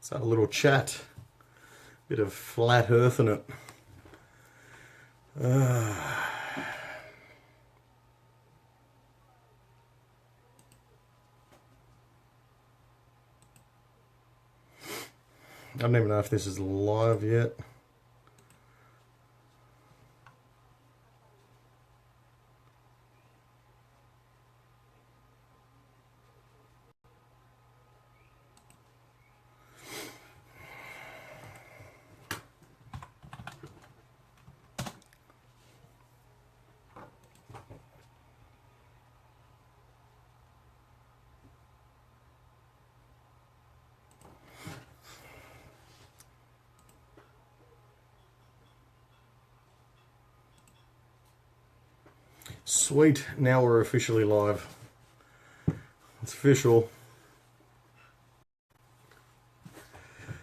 So a little chat, bit of flat earth in it. I don't even know if this is live yet. Sweet, now we're officially live. It's official.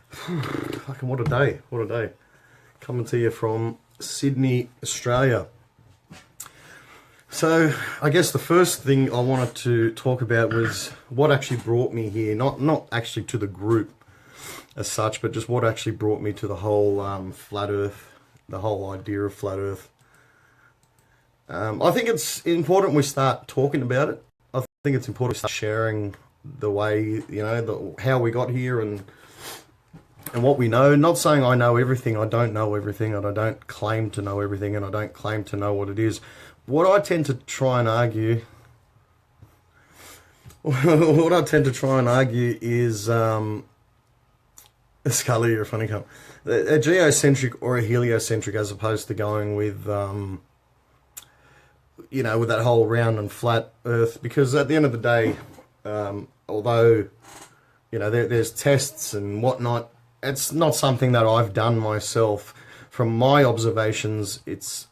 Fucking what a day, what a day. Coming to you from Sydney, Australia. So, I guess the first thing I wanted to talk about was what actually brought me here. Not actually to the group as such, but just what actually brought me to the whole flat earth, the whole idea of flat earth. I think it's important we start talking about it. I think it's important we start sharing the way, how we got here and what we know. Not saying I know everything, I don't know everything, and I don't claim to know everything, and I don't claim to know what it is. What I tend to try and argue, is, Scully, you're a funny cunt, a geocentric or a heliocentric, as opposed to going with, with that whole round and flat earth, because at the end of the day, although, there's tests and whatnot, it's not something that I've done myself. From my observations, it's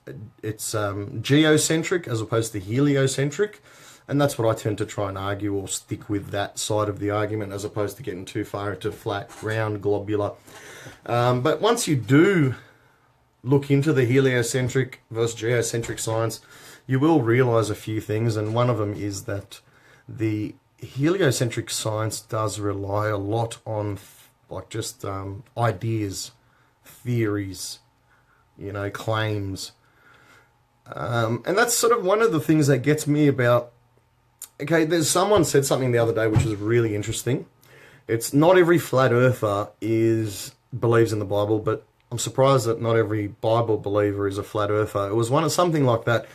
geocentric as opposed to heliocentric, and that's what I tend to try and argue, or stick with that side of the argument, as opposed to getting too far into flat, round, globular. But once you do look into the heliocentric versus geocentric science, you will realize a few things, and one of them is that the heliocentric science does rely a lot on ideas, theories, claims. And that's sort of one of the things that gets me about, there's someone said something the other day which was really interesting. It's not every flat earther believes in the Bible, but I'm surprised that not every Bible believer is a flat earther. It was something like that.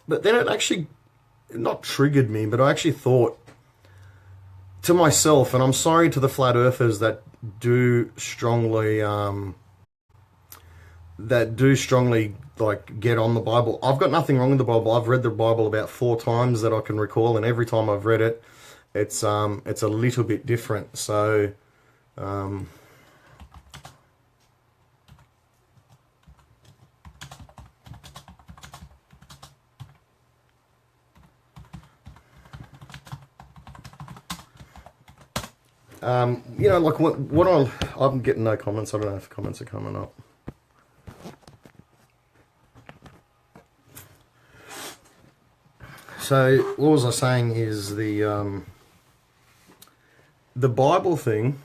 But then it actually not triggered me, but I actually thought to myself, and I'm sorry to the flat earthers that do strongly get on the Bible. I've got nothing wrong with the Bible. I've read the Bible about 4 times that I can recall, and every time I've read it, it's a little bit different. So I'm getting no comments. I don't know if comments are coming up. So what was I saying is the Bible thing.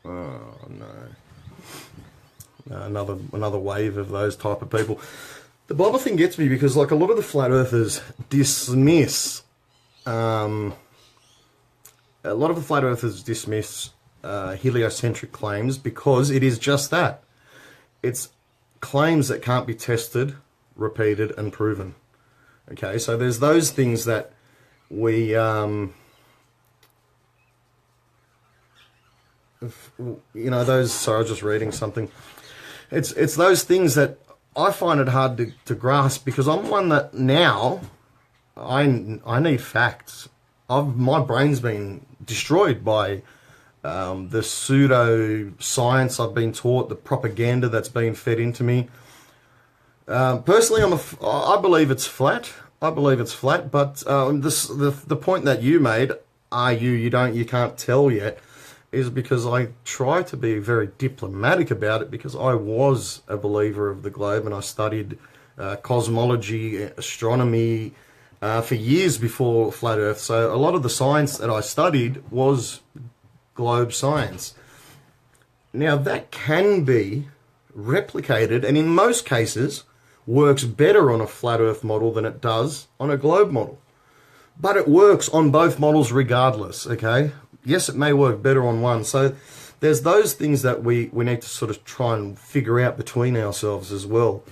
Oh no, another wave of those type of people. The Bible thing gets me because, a lot of the flat earthers dismiss. A lot of the flat earthers dismiss heliocentric claims because it is just that. It's claims that can't be tested, repeated, and proven. Okay, so there's those things that we, those. Sorry, I was just reading something. It's those things that I find it hard to grasp, because I'm one that now I need facts. My brain's been destroyed by the pseudo science I've been taught, the propaganda that's been fed into me. Personally, I believe it's flat. I believe it's flat, but the point that you made, you can't tell yet, is because I try to be very diplomatic about it, because I was a believer of the globe and I studied cosmology, astronomy, for years before flat Earth. So a lot of the science that I studied was globe science. Now that can be replicated, and in most cases works better on a flat Earth model than it does on a globe model. But it works on both models regardless, okay? Yes, it may work better on one. So there's those things that we need to sort of try and figure out between ourselves as well.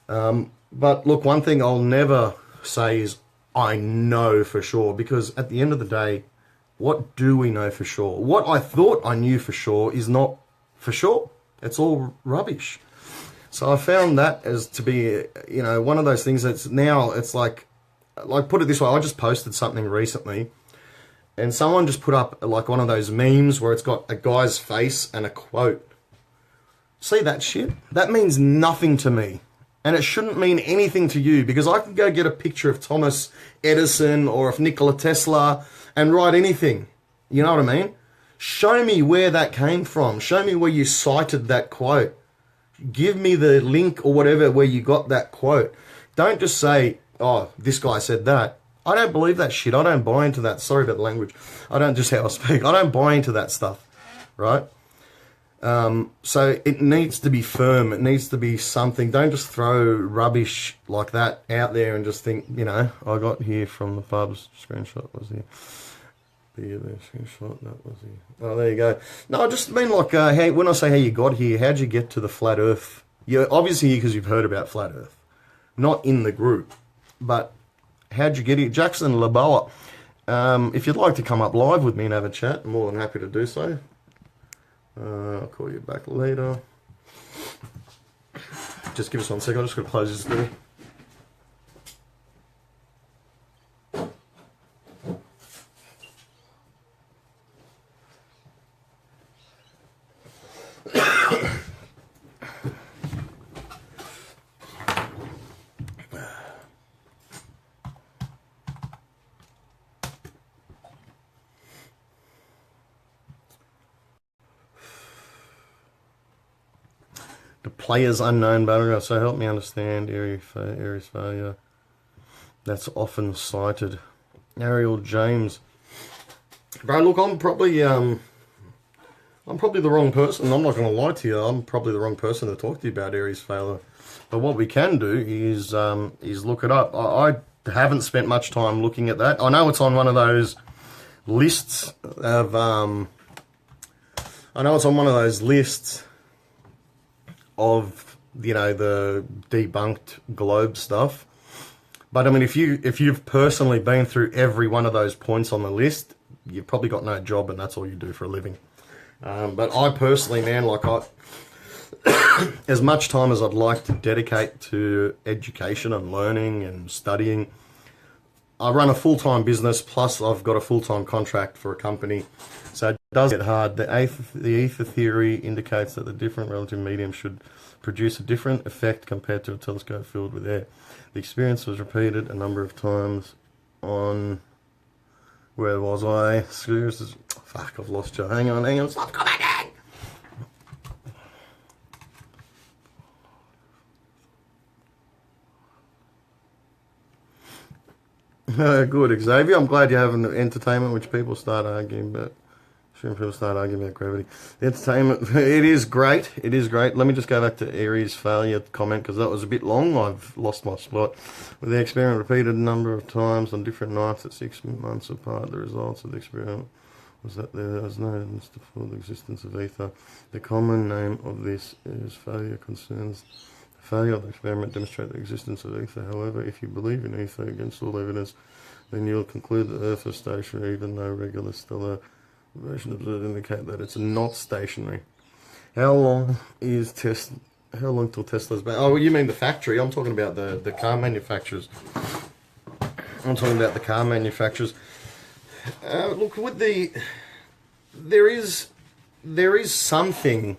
But look, one thing I'll never say is I know for sure, because at the end of the day, what do we know for sure? What I thought I knew for sure is not for sure. It's all rubbish. So I found that as to be, you know, one of those things that's now, it's like put it this way, I just posted something recently and someone just put up like one of those memes where it's got a guy's face and a quote. See that shit? That means nothing to me. And it shouldn't mean anything to you, because I can go get a picture of Thomas Edison or of Nikola Tesla and write anything. You know what I mean? Show me where that came from. Show me where you cited that quote. Give me the link or whatever where you got that quote. Don't just say, oh, this guy said that. I don't believe that shit. I don't buy into that. Sorry about the language. I don't just how I speak. I don't buy into that stuff, right? So it needs to be firm. It needs to be something. Don't just throw rubbish like that out there and just think, you know, I got here from the pub's screenshot was here. The screenshot, that was here. Oh, there you go. No, I just mean like, how, when I say how you got here, how'd you get to the flat Earth? You're obviously because you've heard about flat Earth. Not in the group, but how'd you get here? Jackson Laboa, if you'd like to come up live with me and have a chat, I'm more than happy to do so. I'll call you back later. Just give us 1 second, I'm just going to close this door. The player's unknown battleground. So help me understand Aries failure. That's often cited. Ariel James. Bro, look, I'm probably the wrong person. I'm not going to lie to you. I'm probably the wrong person to talk to you about Aries failure. But what we can do is look it up. I haven't spent much time looking at that. I know it's on one of those lists of. I know it's on one of those lists of, you know, the debunked globe stuff. But I mean, if you've personally been through every one of those points on the list, you've probably got no job and that's all you do for a living. But I personally, man, like as much time as I'd like to dedicate to education and learning and studying, I run a full-time business, plus I've got a full-time contract for a company. So it does get hard. The ether theory indicates that the different relative medium should produce a different effect compared to a telescope filled with air. The experience was repeated a number of times on... Where was I? Fuck, I've lost you. Hang on. Stop commenting! Good, Xavier. I'm glad you're having entertainment, which people start arguing about. People start arguing about gravity. The entertainment, it is great. It is great. Let me just go back to Aries failure comment, because that was a bit long. I've lost my spot. With the experiment repeated a number of times on different nights at 6 months apart, the results of the experiment was that there was no evidence to for the existence of ether. The common name of this is failure concerns. The failure of the experiment demonstrates the existence of ether. However, if you believe in ether against all evidence, then you'll conclude that Earth is stationary, even though regular stellar observation observed indicate that it's not stationary. How long till Tesla's back? Oh, you mean the factory? I'm talking about the car manufacturers. Look, with there is something.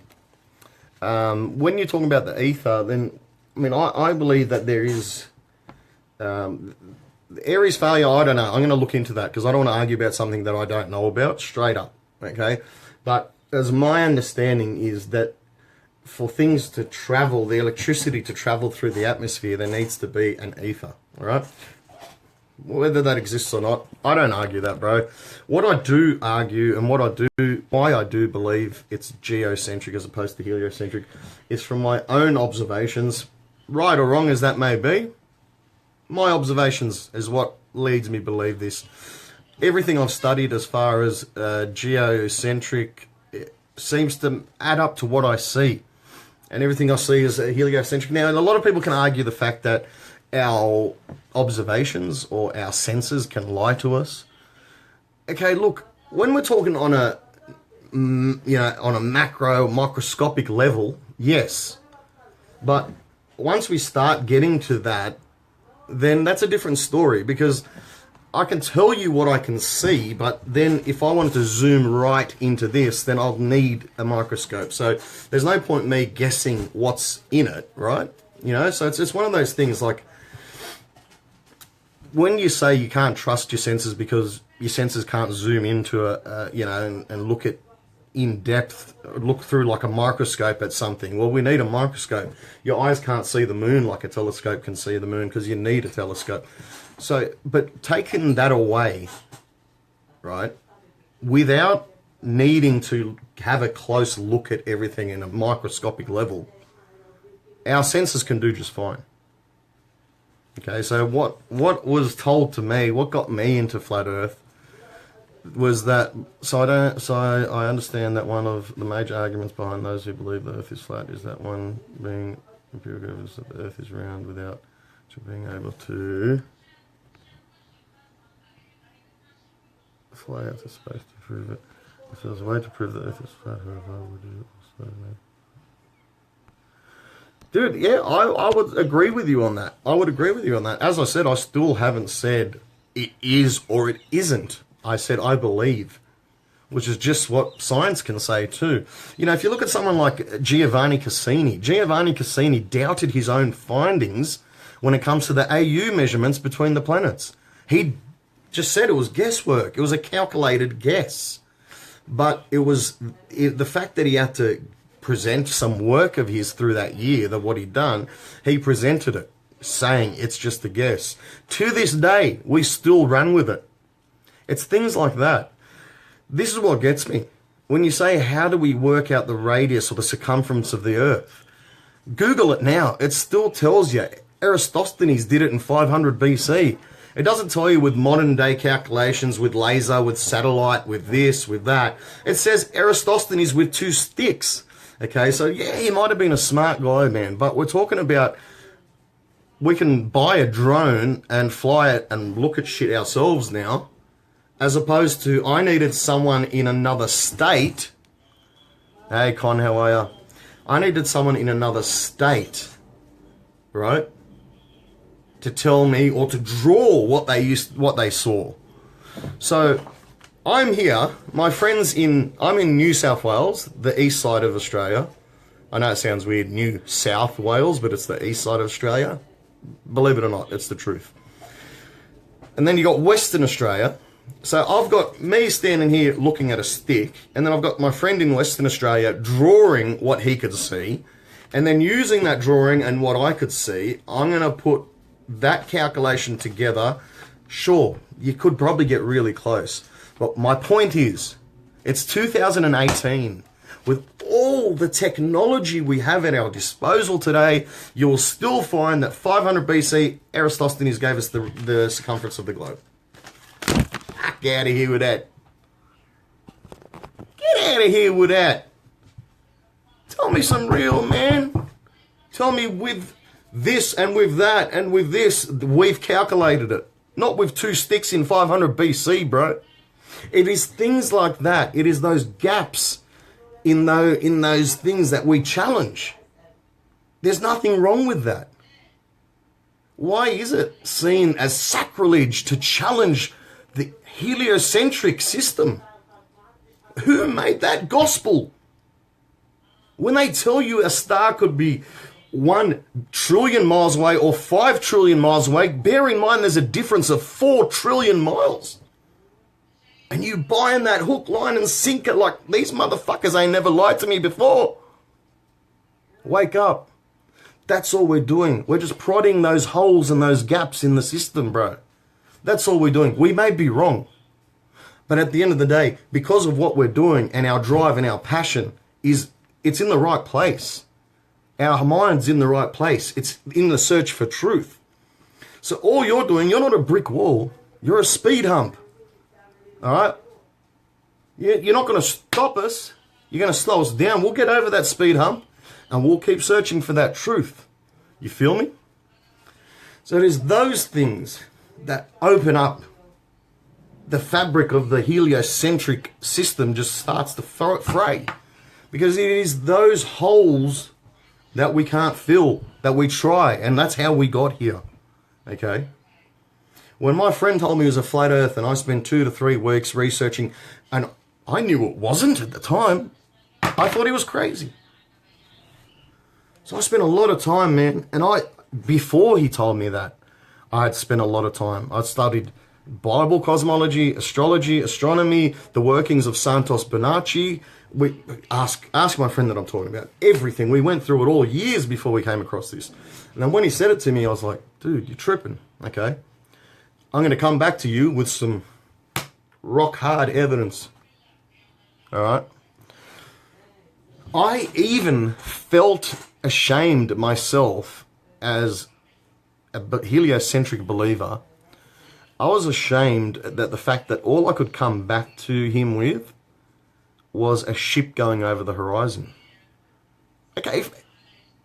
When you're talking about the ether, then I mean I believe that there is. Aries failure, I don't know. I'm going to look into that because I don't want to argue about something that I don't know about, straight up, okay? But as my understanding is that for things to travel, the electricity to travel through the atmosphere, there needs to be an ether, all right? Whether that exists or not, I don't argue that, bro. What I do argue and why I do believe it's geocentric as opposed to heliocentric is from my own observations, right or wrong as that may be. My observations is what leads me to believe this. Everything I've studied as far as geocentric seems to add up to what I see. And everything I see is heliocentric. Now, and a lot of people can argue the fact that our observations or our senses can lie to us. Okay, look, when we're talking on a, on a microscopic level, yes. But once we start getting to that, then that's a different story, because I can tell you what I can see, but then if I wanted to zoom right into this, then I'll need a microscope. So there's no point in me guessing what's in it, right? So it's one of those things like, when you say you can't trust your senses because your senses can't zoom into and look at in depth, look through like a microscope at something. Well, we need a microscope. Your eyes can't see the moon like a telescope can see the moon, because you need a telescope. So, but taking that away, right, without needing to have a close look at everything in a microscopic level, our senses can do just fine. Okay, so what was told to me, what got me into flat Earth, was that I understand that one of the major arguments behind those who believe the Earth is flat is that one being empirical evidence that the Earth is round without being able to fly out to space to prove it. If there was a way to prove the Earth is flat, however, would you also know? Dude, yeah, I would agree with you on that. As I said, I still haven't said it is or it isn't. I said I believe, which is just what science can say too. If you look at someone like Giovanni Cassini doubted his own findings when it comes to the AU measurements between the planets. He just said it was guesswork. It was a calculated guess. But it was the fact that he had to present some work of his through that year, that what he'd done, he presented it, saying it's just a guess. To this day, we still run with it. It's things like that. This is what gets me. When you say, how do we work out the radius or the circumference of the Earth? Google it now. It still tells you. Eratosthenes did it in 500 BC. It doesn't tell you with modern day calculations, with laser, with satellite, with this, with that. It says Eratosthenes with 2 sticks. Okay, so yeah, he might have been a smart guy, man, but we're talking about, we can buy a drone and fly it and look at shit ourselves now, as opposed to I needed someone in another state. Hey, Con, how are you? I needed someone in another state, right, to tell me or to draw what they saw. So I'm here, my friends I'm in New South Wales, the east side of Australia. I know it sounds weird, New South Wales, but it's the east side of Australia. Believe it or not, it's the truth. And then you got Western Australia. So I've got me standing here looking at a stick, and then I've got my friend in Western Australia drawing what he could see, and then using that drawing and what I could see, I'm going to put that calculation together. Sure, you could probably get really close. But my point is, it's 2018. With all the technology we have at our disposal today, you will still find that 500 BC, Eratosthenes gave us the circumference of the globe. Get out of here with that. Get out of here with that. Tell me some real, man. Tell me with this and with that and with this, we've calculated it. Not with 2 sticks in 500 BC, bro. It is things like that. It is those gaps in those things that we challenge. There's nothing wrong with that. Why is it seen as sacrilege to challenge the heliocentric system? Who made that gospel? When they tell you a star could be 1 trillion miles away or 5 trillion miles away, bear in mind there's a difference of 4 trillion miles. And you buying that hook, line, and sinker like these motherfuckers ain't never lied to me before. Wake up. That's all we're doing. We're just prodding those holes and those gaps in the system, bro. That's all we're doing. We may be wrong. But at the end of the day, because of what we're doing and our drive and our passion, it's in the right place. Our mind's in the right place. It's in the search for truth. So all you're doing, you're not a brick wall. You're a speed hump. All right? You're not going to stop us. You're going to slow us down. We'll get over that speed hump and we'll keep searching for that truth. You feel me? So it is those things that open up the fabric of the heliocentric system just starts to fray. Because it is those holes that we can't fill, that we try, and that's how we got here. Okay? When my friend told me it was a flat earth and I spent 2 to 3 weeks researching, and I knew it wasn't at the time, I thought he was crazy. So I spent a lot of time, man, and before he told me that, I had spent a lot of time. I'd studied Bible cosmology, astrology, astronomy, the workings of Santos Bonacci. Ask my friend that I'm talking about. Everything. We went through it all years before we came across this. And then when he said it to me, I was like, dude, you're tripping, okay? I'm going to come back to you with some rock hard evidence. All right? I even felt ashamed myself as a heliocentric believer. I was ashamed that the fact that all I could come back to him with was a ship going over the horizon. Okay,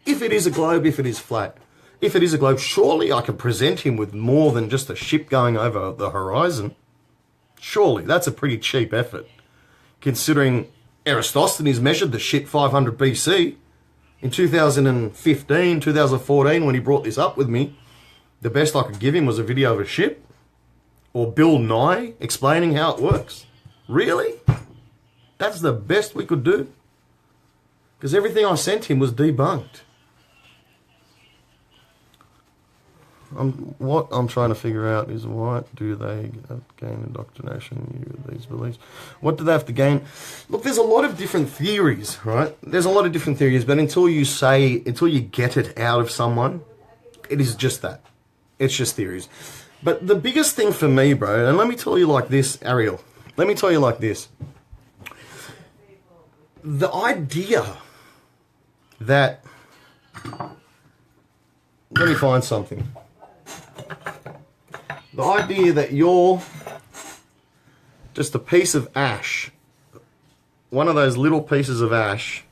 if it is a globe, if it is flat, if it is a globe, surely I can present him with more than just a ship going over the horizon. Surely, that's a pretty cheap effort. Considering Eratosthenes measured the ship 500 BC. In 2015, 2014, when he brought this up with me, the best I could give him was a video of a ship. Or Bill Nye explaining how it works. Really? That's the best we could do? Because everything I sent him was debunked. What I'm trying to figure out is, why do they gain indoctrination, these beliefs? What do they have to gain? Look, there's a lot of different theories, right? There's a lot of different theories, but until you get it out of someone, it is just that. It's just theories. But the biggest thing for me, bro, and let me tell you like this, Ariel. Let me tell you like this. The idea that... Let me find something. The idea that you're just a piece of ash, one of those little pieces of ash,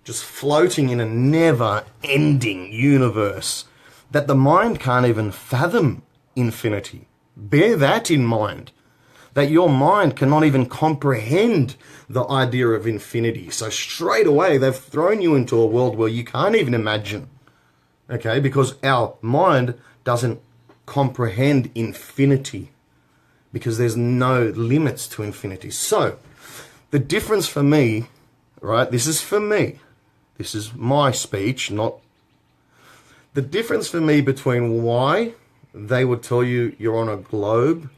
just floating in a never-ending universe, that the mind can't even fathom infinity. Bear that in mind, that your mind cannot even comprehend the idea of infinity. So straight away, they've thrown you into a world where you can't even imagine, okay? Because our mind doesn't comprehend infinity, because there's no limits to infinity. So the difference for me, right, this is for me, this is my speech, not the difference for me between why they would tell you you're on a globe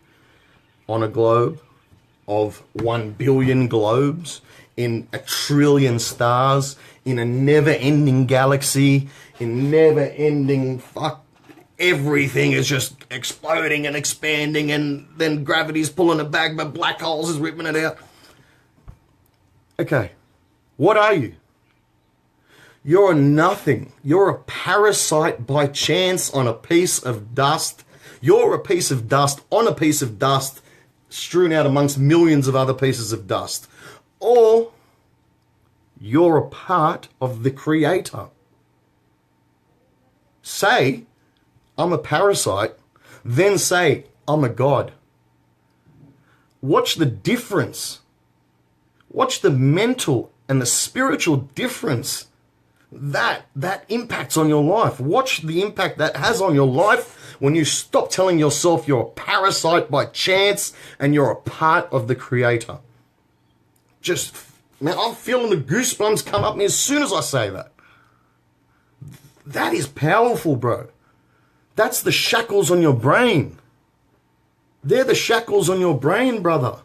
of 1 billion globes, in a trillion stars, in a never-ending galaxy, in never-ending everything is just exploding and expanding, and then gravity's pulling it back, but black holes is ripping it out. Okay, what are you? You're a nothing. You're a parasite by chance on a piece of dust. You're a piece of dust on a piece of dust strewn out amongst millions of other pieces of dust. Or you're a part of the Creator. Say, I'm a parasite, then say, I'm a God. Watch the difference. Watch the mental and the spiritual difference that impacts on your life. Watch the impact that has on your life when you stop telling yourself you're a parasite by chance and you're a part of the Creator. Just, man, I'm feeling the goosebumps come up me as soon as I say that. That is powerful, bro. That's the shackles on your brain. They're the shackles on your brain, brother.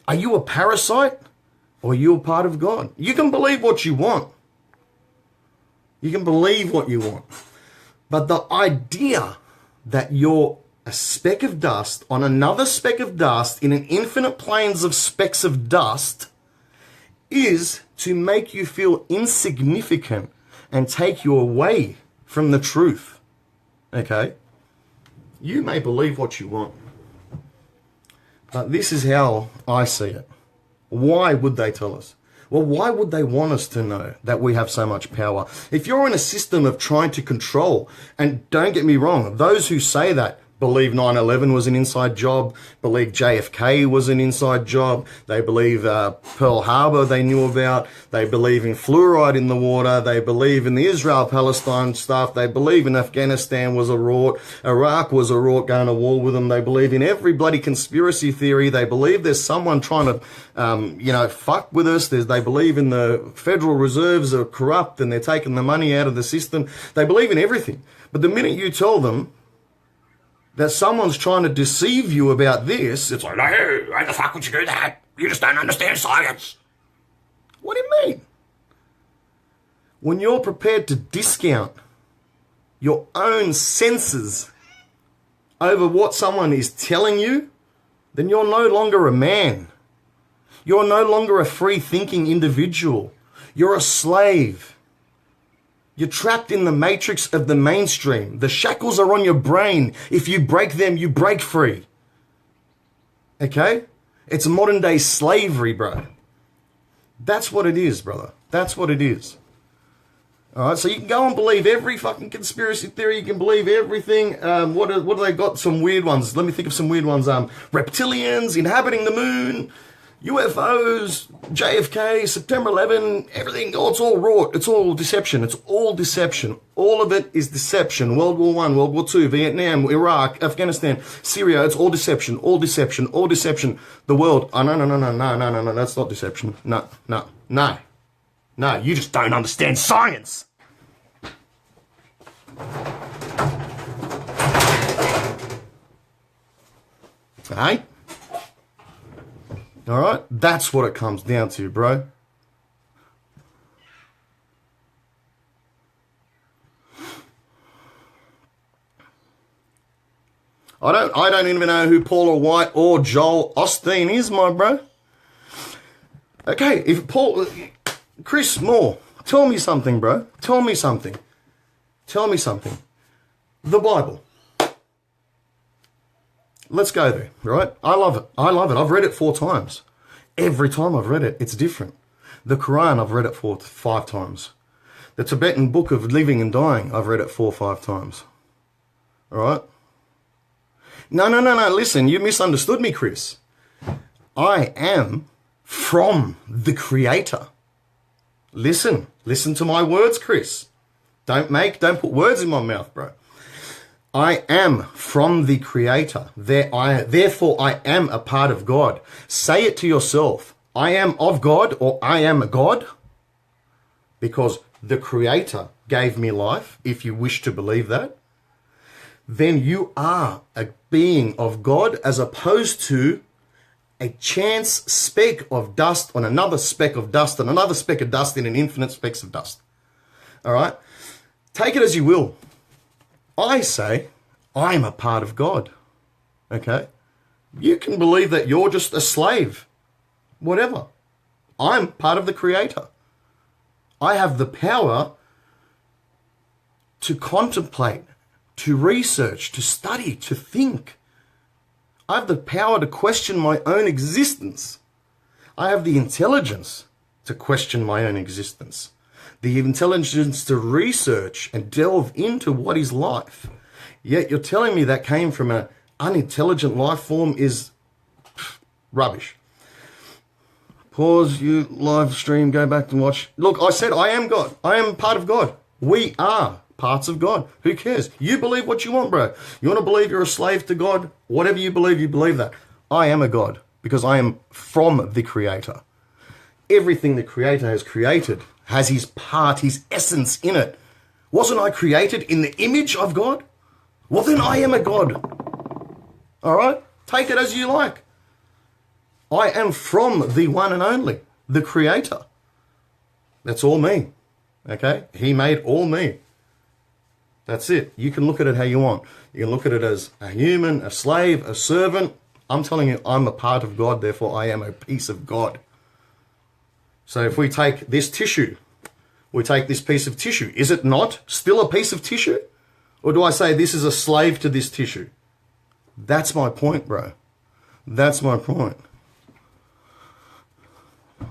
Are you a parasite? Or are you a part of God? You can believe what you want. You can believe what you want. But the idea that you're a speck of dust on another speck of dust in an infinite planes of specks of dust is to make you feel insignificant and take you away from the truth. Okay? You may believe what you want, but this is how I see it. Why would they tell us? Well, why would they want us to know that we have so much power? If you're in a system of trying to control, and don't get me wrong, those who say that believe 9/11 was an inside job, believe JFK was an inside job, they believe Pearl Harbor they knew about, they believe in fluoride in the water, they believe in the Israel-Palestine stuff, they believe in Afghanistan was a rort, Iraq was a rort going to war with them, they believe in every bloody conspiracy theory, they believe there's someone trying to, fuck with us, they believe in the Federal Reserves are corrupt and they're taking the money out of the system, they believe in everything. But the minute you tell them that someone's trying to deceive you about this, it's like, no, why the fuck would you do that? You just don't understand science. What do you mean? When you're prepared to discount your own senses over what someone is telling you, then you're no longer a man. You're no longer a free-thinking individual. You're a slave. You're trapped in the matrix of the mainstream. The shackles are on your brain. If you break them, you break free. Okay? It's modern day slavery, bro. That's what it is, brother. That's what it is. All right, so you can go and believe every fucking conspiracy theory. You can believe everything. What do they got? Some weird ones. Let me think of some weird ones. Reptilians inhabiting the moon. UFOs, JFK, September 11, everything, it's all rot. It's all deception. It's all deception. All of it is deception. World War I, World War II, Vietnam, Iraq, Afghanistan, Syria, it's all deception, all deception, all deception. The world, no, that's not deception. No, you just don't understand science. Hey? All right? That's what it comes down to, bro. I don't even know who Paula White or Joel Osteen is, my bro. Okay, Chris Moore, tell me something, bro. Tell me something. The Bible. Let's go there, right? I love it. I've read it 4 times. Every time I've read it, it's different. The Quran, I've read it 5 times. The Tibetan Book of Living and Dying, I've read it 4 or 5 times. All right? No. Listen, you misunderstood me, Chris. I am from the Creator. Listen to my words, Chris. Don't put words in my mouth, bro. I am from the Creator. Therefore, I am a part of God. Say it to yourself. I am of God, or I am a God, because the Creator gave me life, if you wish to believe that. Then you are a being of God, as opposed to a chance speck of dust on another speck of dust and another speck of dust in an infinite specks of dust. All right? Take it as you will. I say, I'm a part of God. Okay? You can believe that you're just a slave. Whatever. I'm part of the Creator. I have the power to contemplate, to research, to study, to think. I have the power to question my own existence. I have the intelligence to question my own existence. The intelligence to research and delve into what is life. Yet you're telling me that came from an unintelligent life form is rubbish. Pause your live stream, go back and watch. Look, I said I am God. I am part of God. We are parts of God. Who cares? You believe what you want, bro. You want to believe you're a slave to God? Whatever you believe that. I am a God because I am from the Creator. Everything the Creator has created has his part, his essence in it. Wasn't I created in the image of God? Well, then I am a God. All right? Take it as you like. I am from the one and only, the Creator. That's all me. Okay? He made all me. That's it. You can look at it how you want. You can look at it as a human, a slave, a servant. I'm telling you, I'm a part of God, therefore I am a piece of God. So if we take this tissue, we take this piece of tissue, is it not still a piece of tissue? Or do I say this is a slave to this tissue? That's my point, bro. That's my point.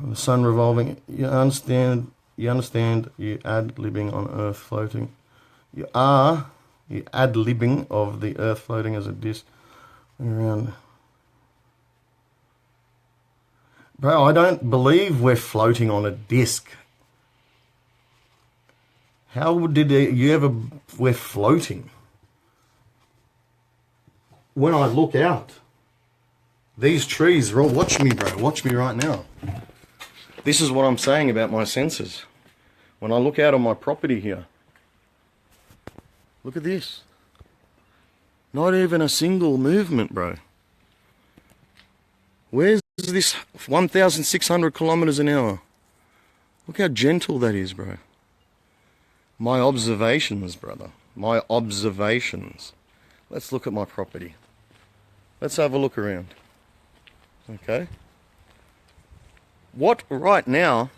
The sun revolving, you understand, you ad-libbing on earth floating. You ad-libbing of the earth floating as a disc around. Bro, I don't believe we're floating on a disc. How did you ever, we're floating? When I look out, these trees, watch me, bro, watch me right now. This is what I'm saying about my senses. When I look out on my property here, look at this. Not even a single movement, bro. Where's this 1,600 kilometers an hour? Look how gentle that is, bro. My observations, brother. My observations. Let's look at my property. Let's have a look around. Okay? What right now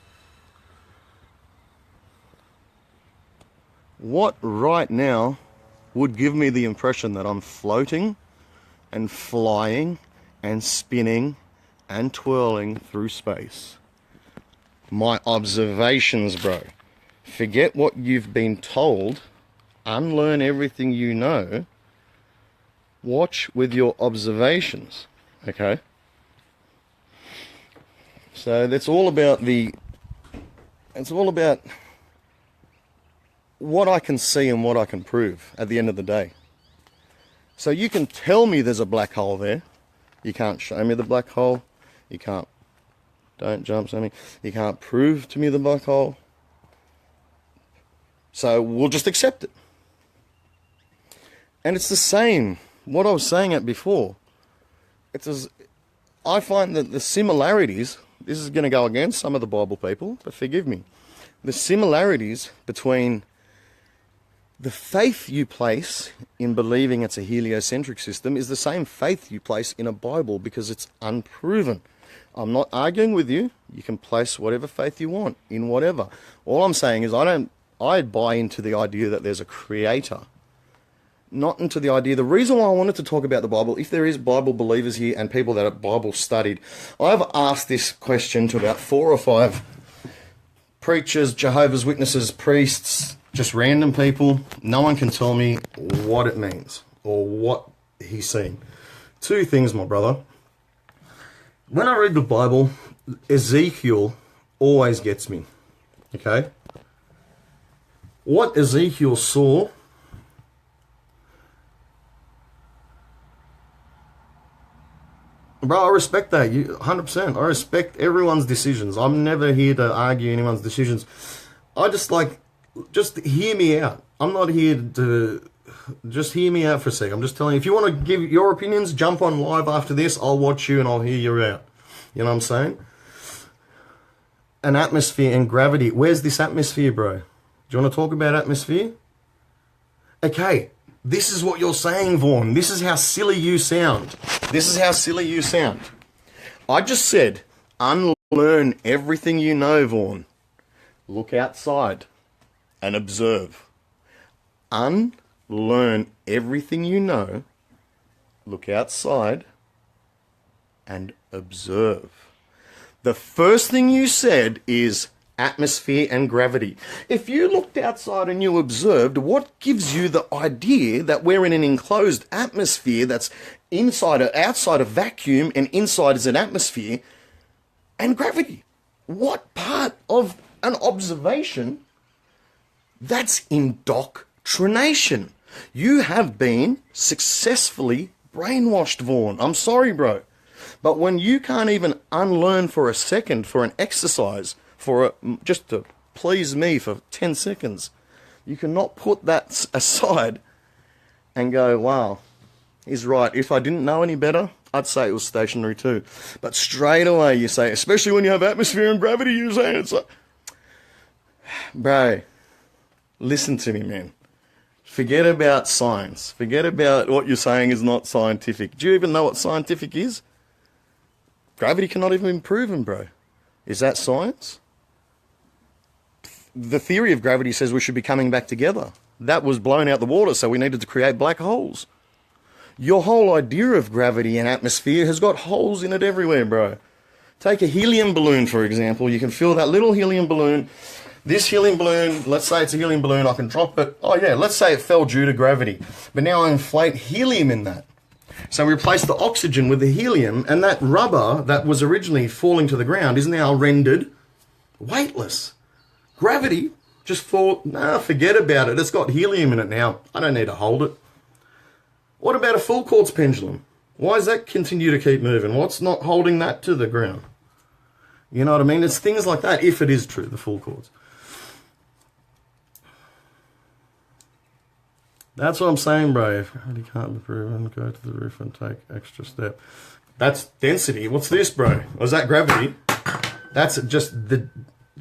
would give me the impression that I'm floating and flying and spinning and twirling through space? My observations, bro. Forget what you've been told. Unlearn everything you know. Watch with your observations. Okay? So that's all about what I can see and what I can prove at the end of the day. So you can tell me there's a black hole there. You can't show me the black hole. You can't, don't jump, Sami. You can't prove to me the black hole. So we'll just accept it. And it's the same, what I was saying at before. I find that the similarities, this is going to go against some of the Bible people, but forgive me. The similarities between the faith you place in believing it's a heliocentric system is the same faith you place in a Bible because it's unproven. I'm not arguing with you. You can place whatever faith you want in whatever. All I'm saying is I buy into the idea that there's a creator, not into the idea. The reason why I wanted to talk about the Bible, if there is Bible believers here and people that are Bible studied, I've asked this question to about 4 or 5 preachers, Jehovah's Witnesses, priests, just random people. No one can tell me what it means or what he's seen. 2 things, my brother. When I read the Bible, Ezekiel always gets me. Okay? What Ezekiel saw bro, I respect that. 100%. I respect everyone's decisions. I'm never here to argue anyone's decisions. I just hear me out. I'm not here to, just hear me out for a sec. I'm just telling you, if you want to give your opinions, jump on live after this. I'll watch you and I'll hear you out. You know what I'm saying? An atmosphere and gravity. Where's this atmosphere, bro? Do you want to talk about atmosphere? Okay. This is what you're saying, Vaughn. This is how silly you sound. This is how silly you sound. I just said, unlearn everything you know, Vaughn. Look outside and observe. Unlearn everything you know. Look outside and observe. The first thing you said is atmosphere and gravity. If you looked outside and you observed, what gives you the idea that we're in an enclosed atmosphere that's inside or outside a vacuum and inside is an atmosphere and gravity? What part of an observation? That's indoctrination. You have been successfully brainwashed, Vaughn. I'm sorry, bro. But when you can't even unlearn for a second for an exercise, just to please me for 10 seconds, you cannot put that aside and go, wow, he's right. If I didn't know any better, I'd say it was stationary too. But straight away you say, especially when you have atmosphere and gravity, you're saying it's like, bro, listen to me, man. Forget about science. Forget about what you're saying is not scientific. Do you even know what scientific is? Gravity cannot even be proven, bro. Is that science? The theory of gravity says we should be coming back together. That was blown out the water, so we needed to create black holes. Your whole idea of gravity and atmosphere has got holes in it everywhere, bro. Take a helium balloon, for example. You can fill that little helium balloon. This helium balloon, let's say it's a helium balloon, I can drop it. Oh yeah, let's say it fell due to gravity. But now I inflate helium in that. So we replace the oxygen with the helium, and that rubber that was originally falling to the ground is now rendered weightless. Gravity just forget about it. It's got helium in it now. I don't need to hold it. What about a full quartz pendulum? Why does that continue to keep moving? What's not holding that to the ground? You know what I mean? It's things like that, if it is true, the full quartz. That's what I'm saying, bro. If gravity can't be proven, go to the roof and take extra step. That's density. What's this, bro? Was that gravity? That's just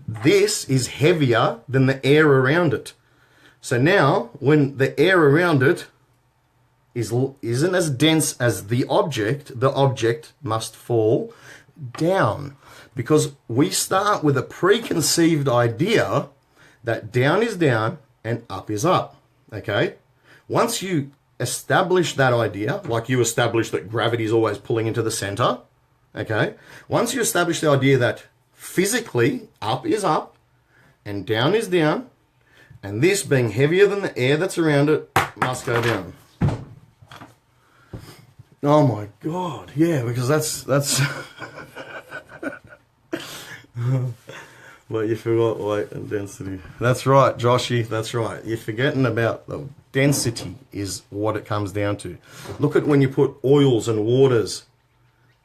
this is heavier than the air around it. So now, when the air around it isn't as dense as the object must fall down. Because we start with a preconceived idea that down is down and up is up. Okay? Once you establish that idea, like you establish that gravity is always pulling into the center, okay? Once you establish the idea that physically up is up and down is down, and this being heavier than the air that's around it must go down. Oh my God, yeah, because that's But you forgot weight and density. That's right, Joshy, that's right. You're forgetting about the density is what it comes down to. Look at when you put oils and waters,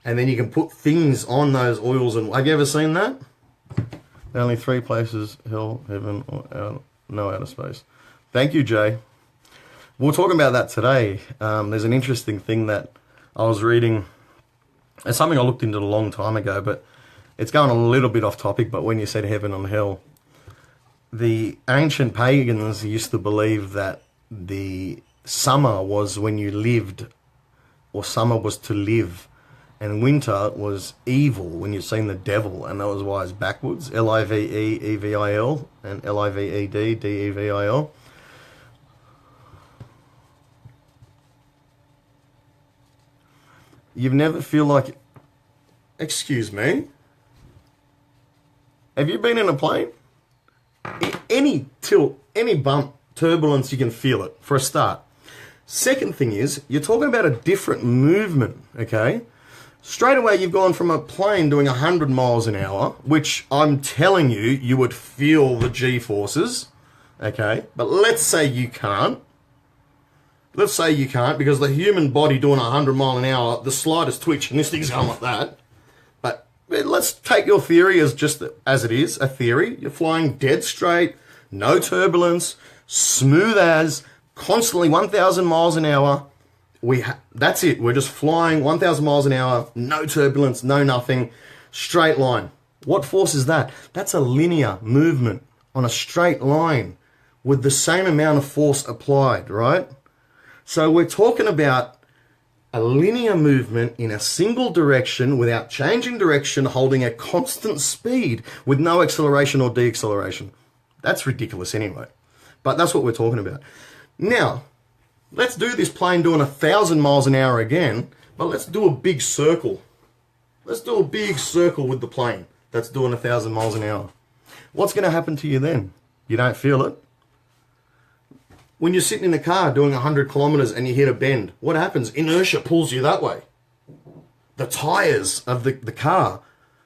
and then you can put things on those oils. And have you ever seen that? Only 3 places, hell, heaven, or no outer space. Thank you, Jay. We're talking about that today. There's an interesting thing that I was reading. It's something I looked into a long time ago, but it's going a little bit off topic. But when you said heaven and hell, the ancient pagans used to believe that the summer was when you lived, or summer was to live, and winter was evil, when you've seen the devil, and that was why it's backwards. L-I-V-E-E-V-I-L and L-I-V-E-D-D-E-V-I-L. You've never feel like, excuse me, have you been in a plane? Any tilt, any bump, turbulence, you can feel it, for a start. Second thing is, you're talking about a different movement, okay? Straight away, you've gone from a plane doing 100 miles an hour, which I'm telling you, you would feel the G-forces, okay? But let's say you can't. Let's say you can't, because the human body doing 100 miles an hour, the slightest twitch, and this thing's going like that. But let's take your theory as just as it is, a theory. You're flying dead straight, no turbulence, smooth as, constantly 1,000 miles an hour. That's it. We're just flying 1,000 miles an hour, no turbulence, no nothing, straight line. What force is that? That's a linear movement on a straight line with the same amount of force applied, right? So we're talking about a linear movement in a single direction without changing direction, holding a constant speed with no acceleration or deceleration. That's ridiculous anyway. But that's what we're talking about. Now, let's do this plane doing 1,000 miles an hour again, but let's do a big circle. Let's do a big circle with the plane that's doing 1,000 miles an hour. What's going to happen to you then? You don't feel it. When you're sitting in a car doing 100 kilometers and you hit a bend, what happens? Inertia pulls you that way. The tires of the car,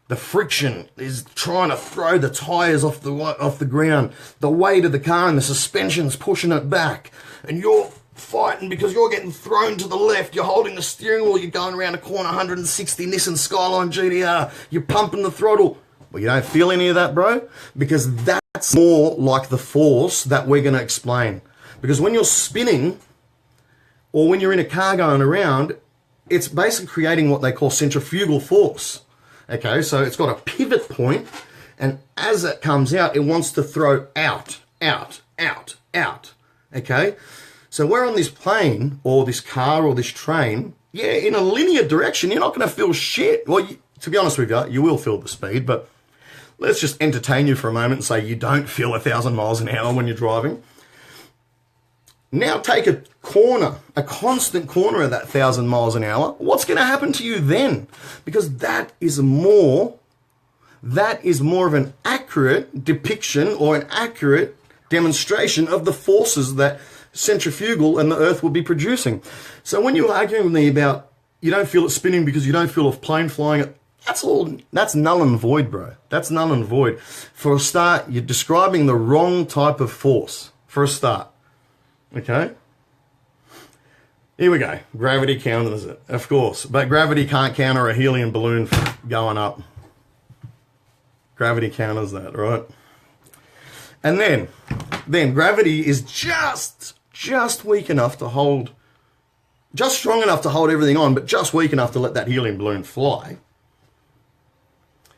the friction is trying to throw the tires off the ground. The weight of the car and the suspension's pushing it back. And you're fighting because you're getting thrown to the left. You're holding the steering wheel. You're going around a corner, 160 Nissan Skyline GTR. You're pumping the throttle. Well, you don't feel any of that, bro, because that's more like the force that we're going to explain. Because when you're spinning, or when you're in a car going around, it's basically creating what they call centrifugal force. Okay, so it's got a pivot point, and as it comes out, it wants to throw out. Okay? So we're on this plane or this car or this train, yeah, in a linear direction, you're not going to feel shit. Well, to be honest with you, you will feel the speed, but let's just entertain you for a moment and say you don't feel 1,000 miles an hour when you're driving. Now take a corner, a constant corner of that 1,000 miles an hour. What's going to happen to you then? Because that is more of an accurate depiction or an accurate demonstration of the forces that centrifugal and the Earth will be producing. So when you're arguing with me about you don't feel it spinning because you don't feel a plane flying, that's null and void, bro. That's null and void. For a start, you're describing the wrong type of force, for a start. Okay? Here we go. Gravity counters it, of course. But gravity can't counter a helium balloon going up. Gravity counters that, right? And then gravity is just weak enough to hold, just strong enough to hold everything on, but just weak enough to let that helium balloon fly.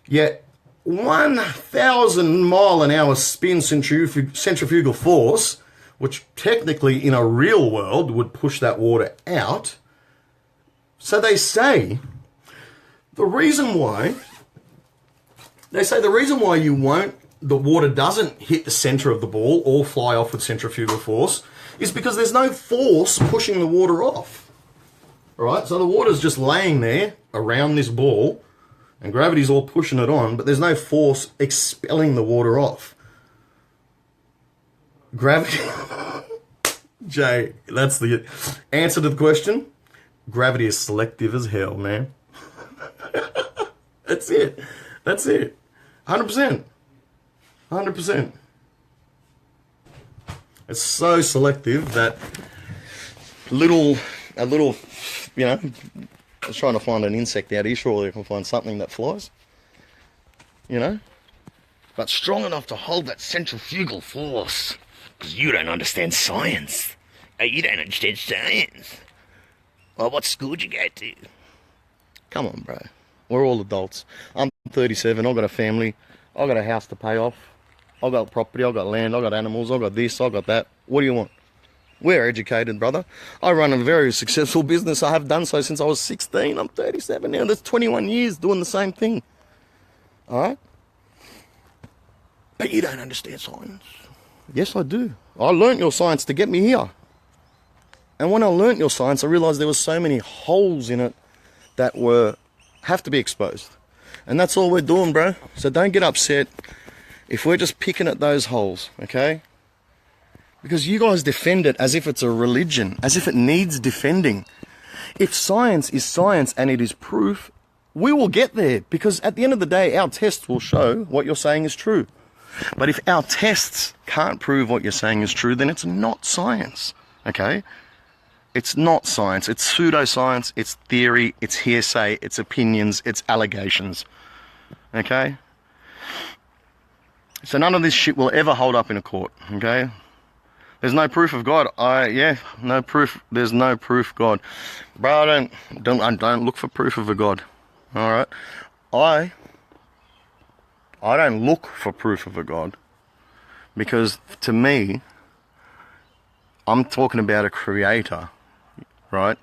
Yet 1,000 mile an hour spin centrifugal force, which technically in a real world would push that water out. So they say the reason why the water doesn't hit the center of the ball or fly off with centrifugal force is because there's no force pushing the water off. All right, so the water's just laying there around this ball and gravity's all pushing it on, but there's no force expelling the water off. Gravity... Jay, that's the answer to the question. Gravity is selective as hell, man. That's it. 100%. 100%. It's so selective that a little, you know, I was trying to find an insect out here. Surely I can find something that flies, you know, but strong enough to hold that centrifugal force. Because you don't understand science. Hey, you don't understand science. Well, what school did you go to? Come on, bro. We're all adults. I'm 37. I've got a family. I've got a house to pay off. I've got property. I've got land. I've got animals. I've got this. I've got that. What do you want? We're educated, brother. I run a very successful business. I have done so since I was 16. I'm 37 now. That's 21 years doing the same thing. All right? But you don't understand science. Yes, I do. I learnt your science to get me here. And when I learnt your science, I realised there were so many holes in it that have to be exposed. And that's all we're doing, bro. So don't get upset if we're just picking at those holes, okay? Because you guys defend it as if it's a religion, as if it needs defending. If science is science and it is proof, we will get there. Because at the end of the day, our tests will show what you're saying is true. But if our tests can't prove what you're saying is true, then it's not science, okay? It's not science. It's pseudoscience, it's theory, it's hearsay, it's opinions, it's allegations, okay? So none of this shit will ever hold up in a court, okay? There's no proof of God. No proof. There's no proof God. Bro, I don't look for proof of a God, all right? I don't look for proof of a God because to me, I'm talking about a creator, right?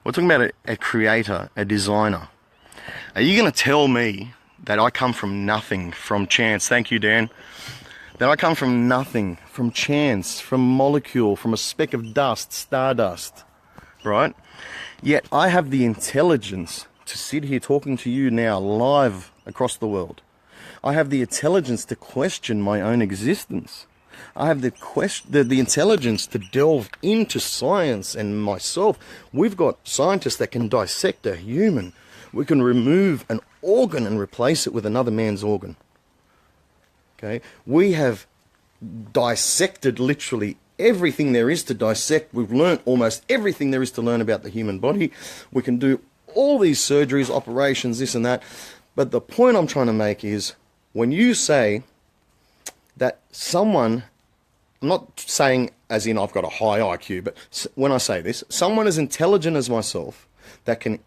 We're talking about a creator, a designer. Are you going to tell me that I come from nothing, from chance? Thank you, Dan. That I come from nothing, from chance, from molecule, from a speck of dust, stardust, right? Yet I have the intelligence to sit here talking to you now live across the world. I have the intelligence to question my own existence. I have the intelligence to delve into science and myself. We've got scientists that can dissect a human. We can remove an organ and replace it with another man's organ. Okay? We have dissected literally everything there is to dissect. We've learned almost everything there is to learn about the human body. We can do all these surgeries, operations, this and that. But the point I'm trying to make is, when you say that someone, I'm not saying as in I've got a high IQ, but when I say this, someone as intelligent as myself that can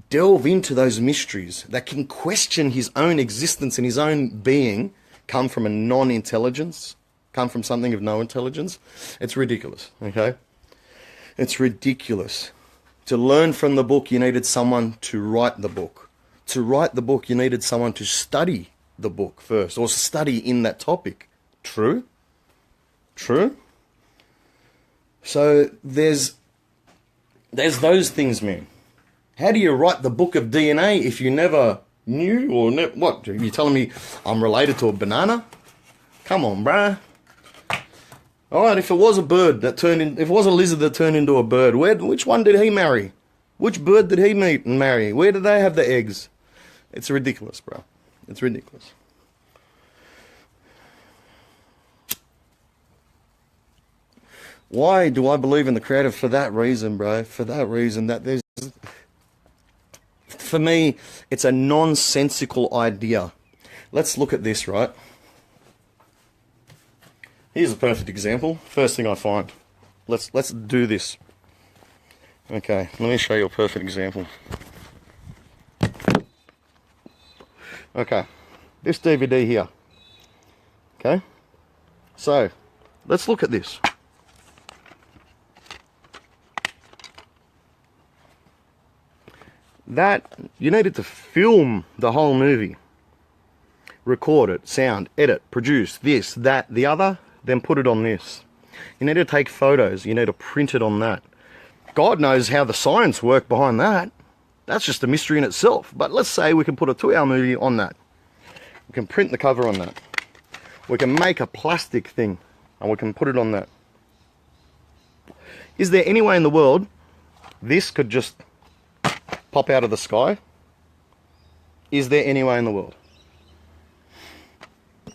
delve into those mysteries, that can question his own existence and his own being, come from a non-intelligence, come from something of no intelligence. It's ridiculous, okay? It's ridiculous. To learn from the book, you needed someone to write the book. To write the book, you needed someone to study the book first, or study in that topic. True? True? So there's those things, man. How do you write the book of DNA if you never knew or what? Are you telling me I'm related to a banana? Come on, bruh. All right, if it was a bird that if it was a lizard that turned into a bird, which one did he marry? Which bird did he meet and marry? Where did they have the eggs? It's ridiculous, bro. It's ridiculous. Why do I believe in the Creator? For that reason, bro. For that reason, that there's... For me, it's a nonsensical idea. Let's look at this, right? Here's a perfect example. First thing I find. Let's do this. Okay, let me show you a perfect example. Okay, this DVD here. Okay, so let's look at this. That, you needed to film the whole movie. Record it, sound, edit, produce, this, that, the other, then put it on this. You need to take photos, you need to print it on that. God knows how the science worked behind that. That's just a mystery in itself. But let's say we can put a 2-hour movie on that. We can print the cover on that. We can make a plastic thing and we can put it on that. Is there any way in the world this could just pop out of the sky? Is there any way in the world?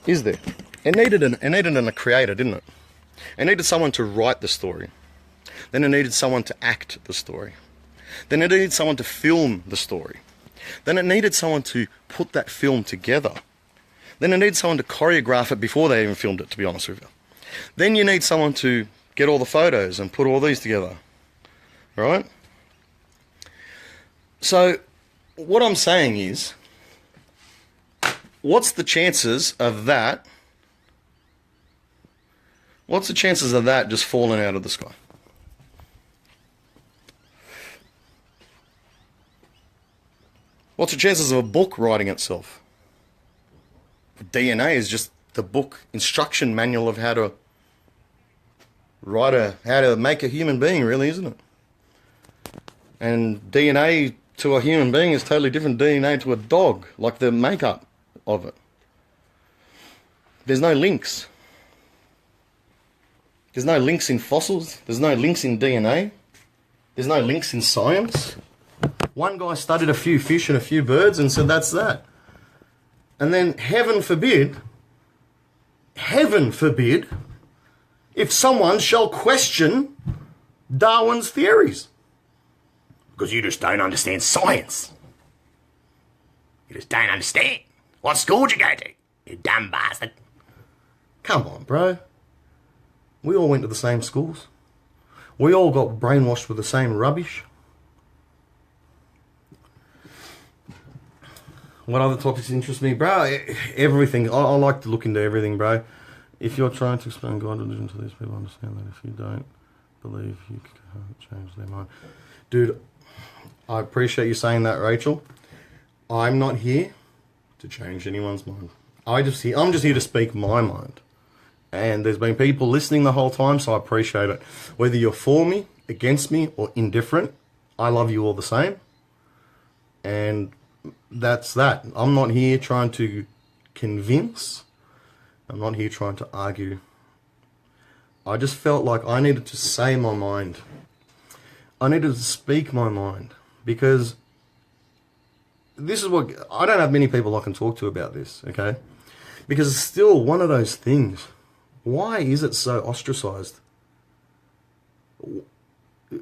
Is there? It needed a creator, didn't it? It needed someone to write the story. Then it needed someone to act the story. Then it needed someone to film the story. Then it needed someone to put that film together. Then it needed someone to choreograph it before they even filmed it, to be honest with you. Then you need someone to get all the photos and put all these together. Right? So, what I'm saying is, what's the chances of that? What's the chances of that just falling out of the sky? What's the chances of a book writing itself? DNA is just the book instruction manual of how to how to make a human being, really, isn't it? And DNA to a human being is totally different DNA to a dog, like the makeup of it. There's no links. There's no links in fossils. There's no links in DNA. There's no links in science. One guy studied a few fish and a few birds and said that's that. And then heaven forbid, if someone shall question Darwin's theories. Because you just don't understand science. You just don't understand. What school did you go to, you dumb bastard? Come on, bro. We all went to the same schools. We all got brainwashed with the same rubbish. What other topics interest me, bro? Everything. I like to look into everything, bro. If you're trying to explain God religion to these people, understand that if you don't believe, you can't change their mind. Dude, I appreciate you saying that, Rachel. I'm not here to change anyone's mind. I'm just here to speak my mind. And there's been people listening the whole time, so I appreciate it. Whether you're for me, against me, or indifferent, I love you all the same. And that's that. I'm not here trying to convince. I'm not here trying to argue. I just felt like I needed to say my mind. I needed to speak my mind. Because this is what... I don't have many people I can talk to about this, okay? Because it's still one of those things. Why is it so ostracized?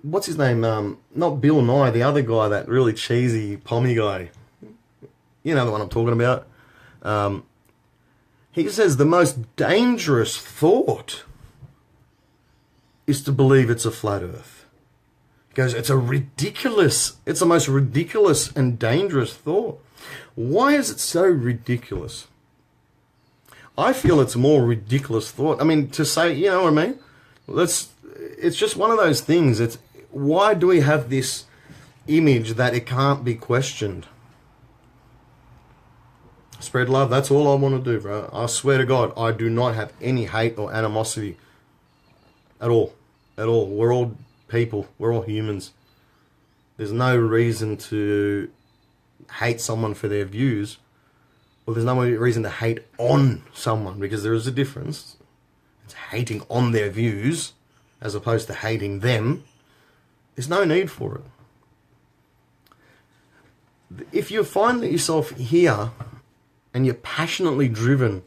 What's his name? Not Bill Nye, the other guy, that really cheesy pommy guy. You know the one I'm talking about. He says the most dangerous thought is to believe it's a flat earth. He goes, it's the most ridiculous and dangerous thought. Why is it so ridiculous? I feel it's a more ridiculous thought. I mean, to say, you know what I mean? It's just one of those things. Why do we have this image that it can't be questioned? Spread love, that's all I want to do, bro. I swear to God, I do not have any hate or animosity at all. At all. We're all people. We're all humans. There's no reason to hate someone for their views. Well, there's no reason to hate on someone, because there is a difference. It's hating on their views as opposed to hating them. There's no need for it. If you find that yourself here and you're passionately driven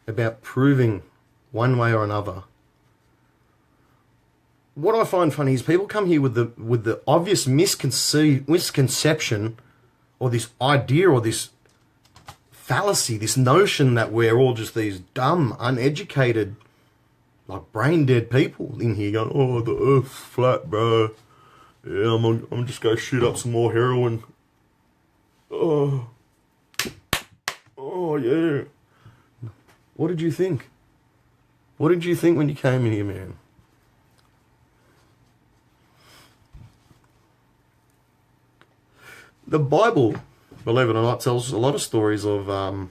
about proving one way or another, what I find funny is people come here with the obvious misconception, or this idea, or this fallacy, this notion that we're all just these dumb, uneducated, like brain dead people in here going, oh, the earth's flat, bro. Yeah, I'm just going to shoot up some more heroin. Oh, yeah. What did you think? What did you think when you came in here, man? The Bible, believe it or not, tells a lot of stories of... the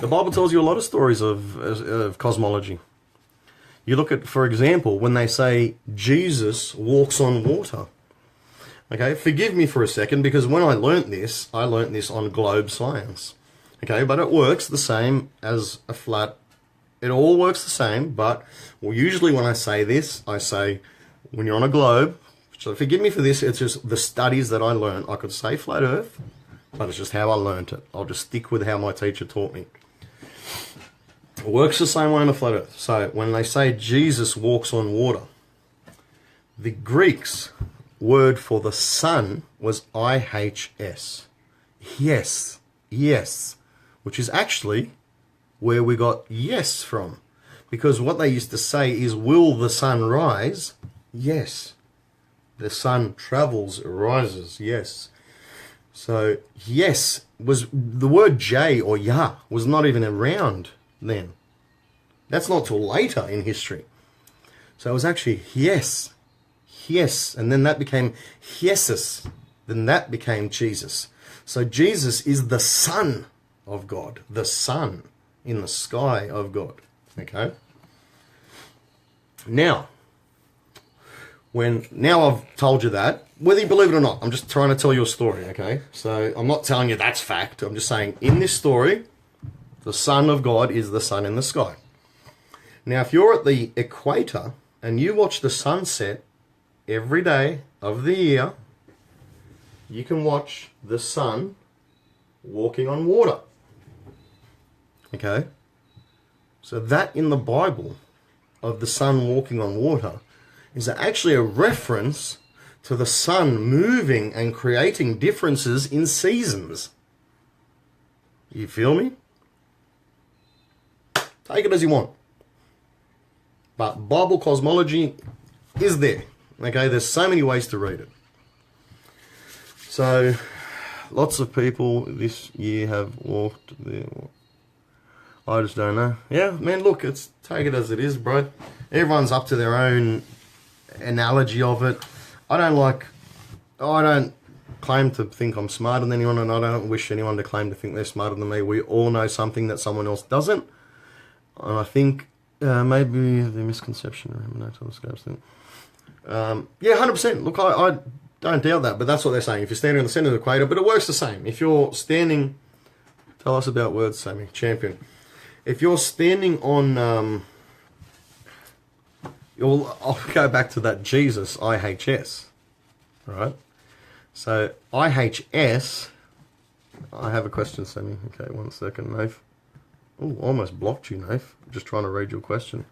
Bible tells you a lot of stories of cosmology. You look at, for example, when they say Jesus walks on water. Okay, forgive me for a second, because when I learnt this on globe science. Okay, but it works the same as a flat. It all works the same, but usually when I say this, I say when you're on a globe. So forgive me for this, it's just the studies that I learned. I could say flat earth, but it's just how I learnt it. I'll just stick with how my teacher taught me. It works the same way on a flat earth. So when they say Jesus walks on water, the Greek's word for the sun was IHS. Yes, which is actually where we got yes from. Because what they used to say is, will the sun rise? Yes. The sun travels, rises, yes. So, yes, was the word J or Yah was not even around then. That's not till later in history. So it was actually yes, and then that became Jesus. Then that became Jesus. So Jesus is the Son of God, the sun in the sky of God. Okay? Now I've told you that, whether you believe it or not, I'm just trying to tell you a story, okay? So I'm not telling you that's fact. I'm just saying in this story, the Son of God is the sun in the sky. Now, if you're at the equator and you watch the sunset every day of the year, you can watch the sun walking on water. Okay? So that in the Bible of the sun walking on water is actually a reference to the sun moving and creating differences in seasons. You feel me? Take it as you want. But Bible cosmology is there. Okay, there's so many ways to read it. So, lots of people this year have walked there. I just don't know. Yeah, man, look, take it as it is, bro. Everyone's up to their own analogy of it. I don't claim to think I'm smarter than anyone, and I don't wish anyone to claim to think they're smarter than me. We all know something that someone else doesn't. And I think maybe the misconception around no telescopes thing. Yeah, 100%. Look, I don't doubt that, but that's what they're saying. If you're standing on the center of the equator, but it works the same. If you're standing, tell us about words, Sami, champion. If you're standing on, I'll go back to that Jesus, IHS, right? So IHS, I have a question, Sami. Okay, 1 second, Nath. Oh, almost blocked you, Nath. Just trying to read your question.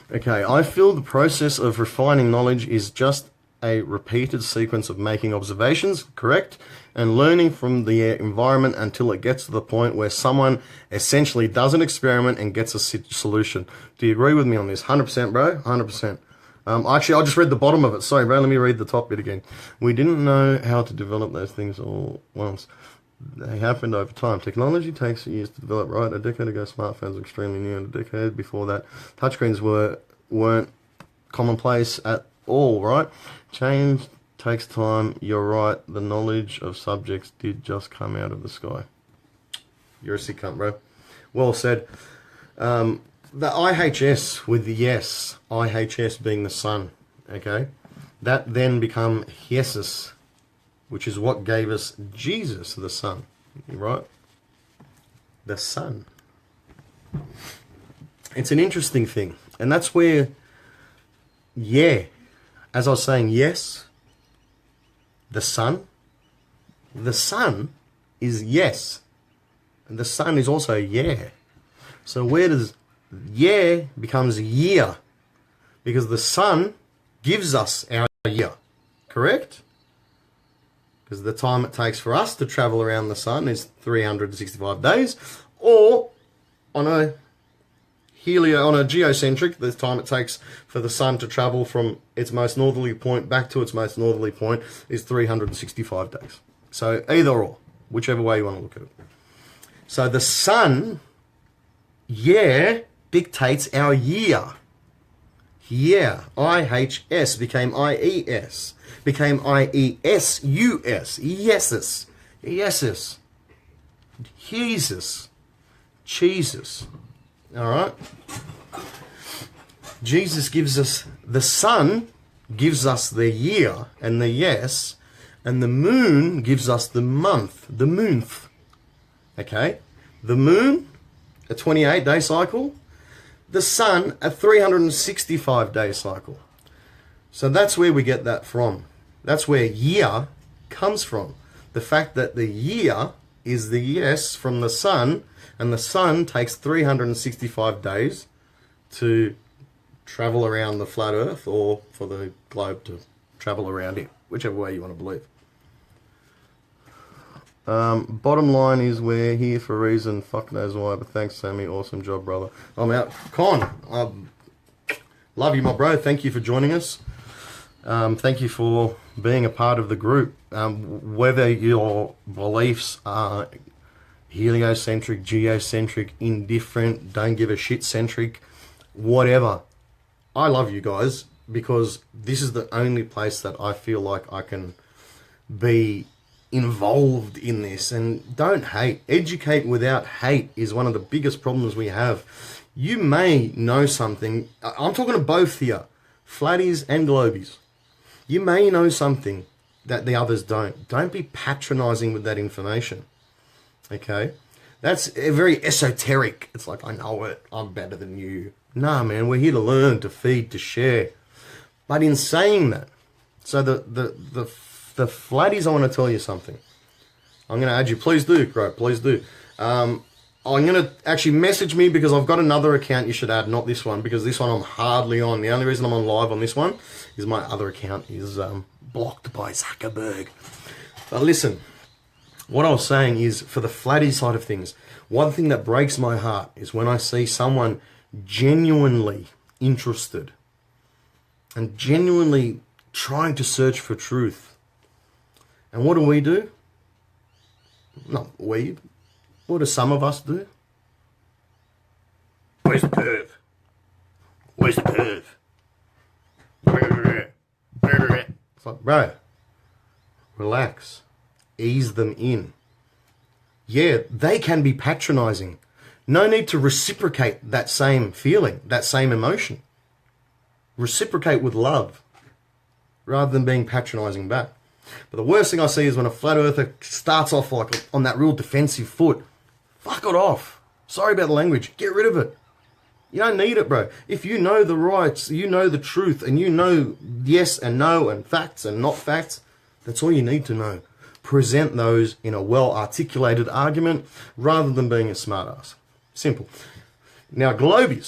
Okay, I feel the process of refining knowledge is just a repeated sequence of making observations, correct, and learning from the environment until it gets to the point where someone essentially does an experiment and gets a solution. Do you agree with me on this? 100%, bro? 100%. Actually, I just read the bottom of it. Sorry, bro, let me read the top bit again. We didn't know how to develop those things all once. They happened over time. Technology takes years to develop, right? A decade ago, smartphones were extremely new, and a decade before that, touchscreens weren't commonplace at all, right? Change takes time. You're right. The knowledge of subjects did just come out of the sky. You're a sick cunt, bro. Well said. The IHS with the yes, IHS being the sun, okay? That then become Hiesus, which is what gave us Jesus, the Son, right? The Son. It's an interesting thing. And that's where, yeah, as I was saying, yes, the Son is yes. And the Son is also yeah. So where does yeah becomes year? Because the Son gives us our year, correct? Because the time it takes for us to travel around the sun is 365 days, or on a geocentric, the time it takes for the sun to travel from its most northerly point back to its most northerly point is 365 days. So either or, whichever way you want to look at it. So the sun, yeah, dictates our year. Yeah, IHS became IES, became IESUS, yeses, yeses, Jesus, all right? Jesus gives us, the sun gives us the year and the yes, and the moon gives us the month, okay? The moon, a 28-day cycle, the sun, a 365-day cycle. So that's where we get that from. That's where year comes from. The fact that the year is the yes from the sun, and the sun takes 365 days to travel around the flat earth, or for the globe to travel around it, whichever way you want to believe. Bottom line is we're here for a reason, fuck knows why, but thanks, Sami, awesome job, brother. I'm out. Con, love you, my bro. Thank you for joining us. Thank you for being a part of the group. Whether your beliefs are heliocentric, geocentric, indifferent, don't give a shit centric, whatever, I love you guys, because this is the only place that I feel like I can be involved in this. And don't hate. Educate without hate is one of the biggest problems we have. You may know something. I'm talking to both here, flatties and globies. You may know something that the others don't. Don't be patronizing with that information. Okay? That's very esoteric. It's like, I know it, I'm better than you. Nah, man, we're here to learn, to feed, to share. But in saying that, so the flatties, I want to tell you something. I'm going to add you. Please do, bro. Please do. I'm going to actually message me, because I've got another account you should add, not this one, because this one I'm hardly on. The only reason I'm on live on this one is my other account is blocked by Zuckerberg. But listen, what I was saying is, for the flatty side of things, one thing that breaks my heart is when I see someone genuinely interested and genuinely trying to search for truth. And what do? Not we. What do some of us do? Where's the curve? Where's the curve? It's like, bro, relax. Ease them in. Yeah, they can be patronizing. No need to reciprocate that same feeling, that same emotion. Reciprocate with love, rather than being patronizing back. But the worst thing I see is when a flat earther starts off like on that real defensive foot. Fuck it off. Sorry about the language. Get rid of it. You don't need it, bro. If you know the rights, you know the truth, and you know yes and no and facts and not facts, that's all you need to know. Present those in a well-articulated argument rather than being a smartass. Simple. Now, globies.